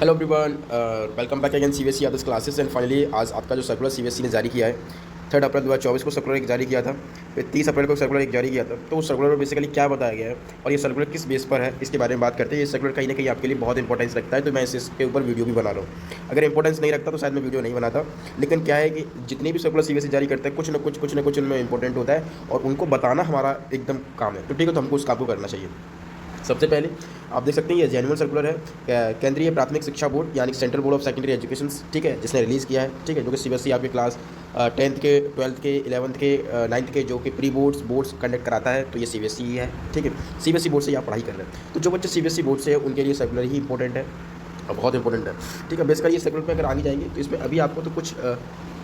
Hello everyone, welcome back again CBSE others classes and finally आज आपका जो circular CBSE ने जारी किया है 3 अप्रैल 2024 को सर्कुलर एक जारी किया था। फिर 30 अप्रैल को सर्कुलर एक जारी किया था। तो उस सर्कुलर में बेसिकली क्या बताया गया है और ये सर्कुलर किस बेस पर है, इसके बारे में बात करते हैं। ये सर्कुलर कहीं ना कहीं आपके लिए बहुत इंपॉर्टेंस रखता है, तो मैं इसके ऊपर वीडियो भी बना रहा हूँ। अगर इंपॉर्टेंस नहीं रखता तो शायद मैं वीडियो नहीं बनाता, लेकिन क्या है कि जितनी भी सर्कुलर सीबीएसई जारी करता है कुछ ना कुछ उनमें इंपॉर्टेंट होता है और उनको बताना हमारा एकदम काम है। तो ठीक है, तो हमको उस काम को करना चाहिए। सबसे पहले आप देख सकते हैं ये जेन्युइन सर्कुलर है केंद्रीय प्राथमिक शिक्षा बोर्ड यानी central board of secondary education, ठीक है, जिसने रिलीज़ किया है। ठीक है, जो कि सीबीएसई आपके क्लास 10th के 12th के 11th के 9th के जो कि प्री बोर्ड्स कंडक्ट कराता है, तो ये सीबीएसई ही है। ठीक है, सीबीएसई बोर्ड से आप पढ़ाई कर रहे हैं, तो जो बच्चे सीबीएसई बोर्ड से है उनके लिए सर्कुलर ही इंपॉर्टेंट है और बहुत इंपॉर्टेंट है। ठीक है, बेसिकली ये सर्कुलर पर अगर आगे जाएंगे तो इसमें अभी आपको तो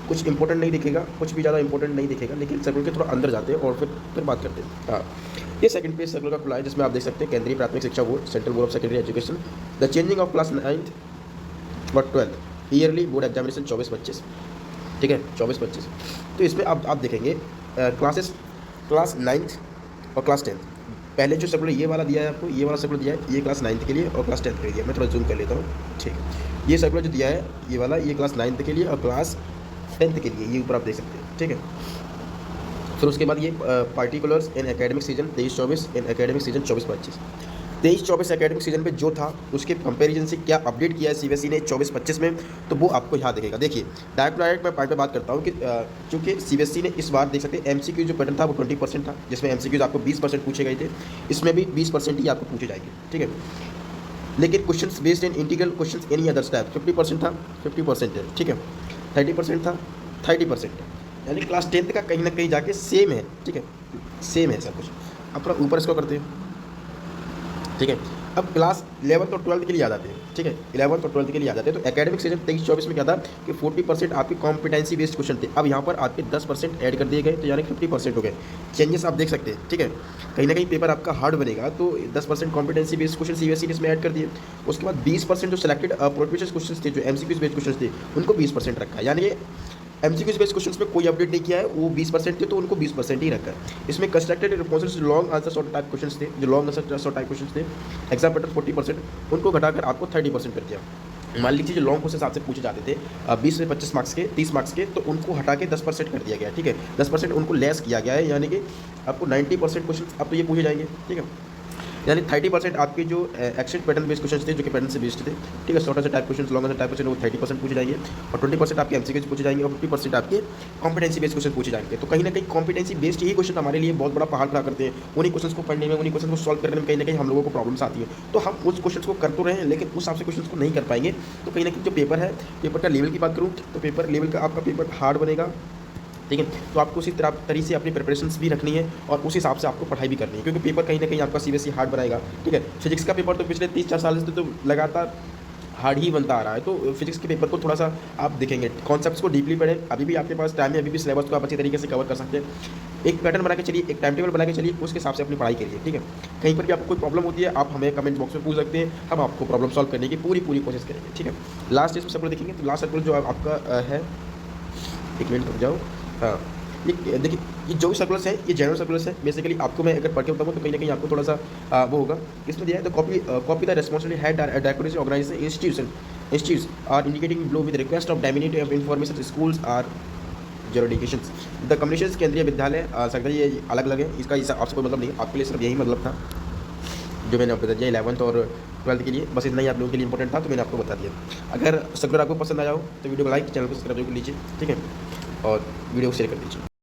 कुछ इंपॉर्टेंट नहीं दिखेगा, कुछ भी ज़्यादा इंपॉर्टेंट नहीं दिखेगा, लेकिन सर्कुलर के थोड़ा अंदर जाते हैं और फिर बात करते हैं। हाँ, ये सेकंड पेज सर्कुलर का खुला है, जिसमें आप देख सकते हैं केंद्रीय प्राथमिक शिक्षा board central board of secondary education the changing of class 9th और 12th ईयरली बोर्ड एग्जामिनेशन 24-25। ठीक है, 24-25। तो इसमें आप देखेंगे क्लास 9th और क्लास 10th। पहले जो सर्कुलर ये वाला दिया है आपको, ये वाला सर्कुलर दिया है, ये क्लास 9th के लिए और क्लास 10th के लिए दिया है। मैं थोड़ा जूम कर लेता हूँ। ठीक है, ये सर्कुलर जो दिया है ये वाला, ये क्लास 9th के लिए और क्लास 10th के लिए, ये ऊपर आप देख सकते हैं। ठीक है, फिर उसके बाद ये पार्टिकुलर्स इन एकेडमिक सीजन 23-24 इन एकेडमिक सीजन 24-25। 23-24 एकेडमिक सीजन पे जो था उसके कंपैरिजन से क्या अपडेट किया है सीबीएसई ने 24-25 में, तो वो आपको यहाँ दिखेगा। देखिए डायरेक्ट मैं पॉइंट पे बात करता हूँ कि चूँकि सीबीएसई ने इस बार देख सकते हैं एमसीक्यू जो पैटर्न था वो 20% था, जिसमें एमसीक्यूज आपको 20% पूछे गए थे। इसमें भी 20% ही आपको पूछे जाएंगे। ठीक है, लेकिन question based in integral question any other type 50% था, 50% है। ठीक है, 30% था, 30% है, यानी क्लास 10th का कहीं ना कहीं जाके सेम है। ठीक है, सेम है सब कुछ। अब थोड़ा ऊपर इसको करते हैं। ठीक है, अब क्लास 11th और 12th के लिए आ जाते हैं। ठीक है, 11th और 12th के लिए आ जाते हैं। तो एकेडमिक सीजन 23-24 में क्या था कि 40% आपके कॉम्पिटेंसी बेस्ड क्वेश्चन थे। अब यहाँ पर आपके 10% ऐड कर दिए गए, तो यानी 50% हो गए। चेंजेस आप देख सकते हैं। ठीक है, कहीं ना कहीं पेपर आपका हार्ड बनेगा, तो 10% कॉम्पिटेंसी बेस्ड क्वेश्चन सीबीएसई ने इसमें ऐड कर दिए। उसके बाद 20% जो सिलेक्टेड प्रोफेशनल क्वेश्चन थे, जो एमसीक्यूज बेस्ड क्वेश्चन थे, उनको 20% रखा है। यानी एमसीक्यूज बेस्ड क्वेश्चंस में कोई अपडेट नहीं किया है, वो 20% थे तो उनको 20% ही रखा है। इसमें constructed responses long answer sort type questions थे, जो long answer sort type questions थे, एग्जाम पैटर्न 40%, उनको घटाकर आपको 30% कर दिया। मान लीजिए जो लॉन्ग क्वेश्चन आपसे पूछे जाते थे 20 से 25 मार्क्स के, 30 मार्क्स के, तो उनको हटा के 10% कर दिया गया। ठीक है, 10% उनको लेस किया गया है, यानी कि आपको 90% क्वेश्चन अब तो ये पूछे जाएंगे। ठीक है, यानी 30% आपके जो एक्शन पैटर्न बेस्ड क्वेश्चन थे, जो कि पैटर्न से बेस्ड थे। ठीक है, शॉर्टर से टाइप क्वेश्चन, लॉन्गर से टाइप क्वेश्चन, वो 30% पूछे जाएंगे और 20% आपके एमसीक्यूज पूछे जाएंगे और 50% आपके कॉम्पिटेंसी बेस्ड क्वेश्चन पूछे जाएंगे। तो कहीं ना कहीं कॉम्पिटेंसी बेस्ड यही क्वेश्चन हमारे लिए बहुत बड़ा पहाड़ खड़ा करते हैं। उन्हीं क्वेश्चन को पढ़ने में, उन्हीं क्वेश्चन को सॉल्व करने में कहीं ना कहीं हम लोगों को प्रॉब्लम्स आती है। तो हम उस क्वेश्चन को कर तो रहे हैं, लेकिन उस हिसाब से क्वेश्चन को नहीं कर पाएंगे। तो कहीं ना कहीं जो पेपर है, पेपर का लेवल की बात करूँ तो पेपर लेवल का आपका पेपर हार्ड बनेगा। ठीक है, तो आपको उसी तरीके से अपनी प्रिपरेशंस भी रखनी है और उस हिसाब से आपको पढ़ाई भी करनी है, क्योंकि पेपर कहीं ना कहीं आपका सीबीएसई हार्ड बनाएगा। ठीक है, फिजिक्स का पेपर तो पिछले 3-4 साल से तो लगातार हार्ड ही बनता आ रहा है। तो फिजिक्स के पेपर को थोड़ा सा आप देखेंगे, कॉन्सेप्ट्स को डीपली पढ़ें। अभी भी आपके पास टाइम है, अभी भी सिलेबस को आप अच्छी तरीके से कवर कर सकते हैं। एक पैटर्न बना के चलिए, एक टाइम टेबल बना के चलिए, उसके हिसाब से अपनी पढ़ाई करिए। ठीक है, कहीं पर भी आपको कोई प्रॉब्लम होती है आप हमें कमेंट बॉक्स में पूछ सकते हैं, हम आपको प्रॉब्लम सॉल्व करने की पूरी कोशिश करेंगे। ठीक है, लास्ट इसमें सर्कुलर देखेंगे, तो लास्ट सर्कुलर जो आपका है, एक मिनट रुक जाओ। हाँ, ये देखिए, ये जो भी सर्कुलर्स है ये जनरल सर्कुलर्स है। बेसिकली आपको मैं अगर पढ़ के बताऊँ तो कहीं ना कहीं आपको थोड़ा सा वो होगा। इसमें दिया है the copy the responsibility head decoration organisation institutes are indicating below with request of disseminate of information schools or jurisdictions the communication Kendriya Vidyalaya सकता है। ये अलग अलग है, इसका आपसे कोई मतलब नहीं, आपके लिए सिर्फ यही मतलब था जो मैंने आपको बता दिया 11th और 12th के लिए। बस इतना ही आप लोगों के लिए इंपॉर्टेंट था, तो मैंने आपको बता दिया। अगर सर्कुलर आपको पसंद आया हो तो वीडियो को लाइक, चैनल को सब्सक्राइब कर लीजिए। ठीक है, और वीडियो को शेयर कर दीजिए।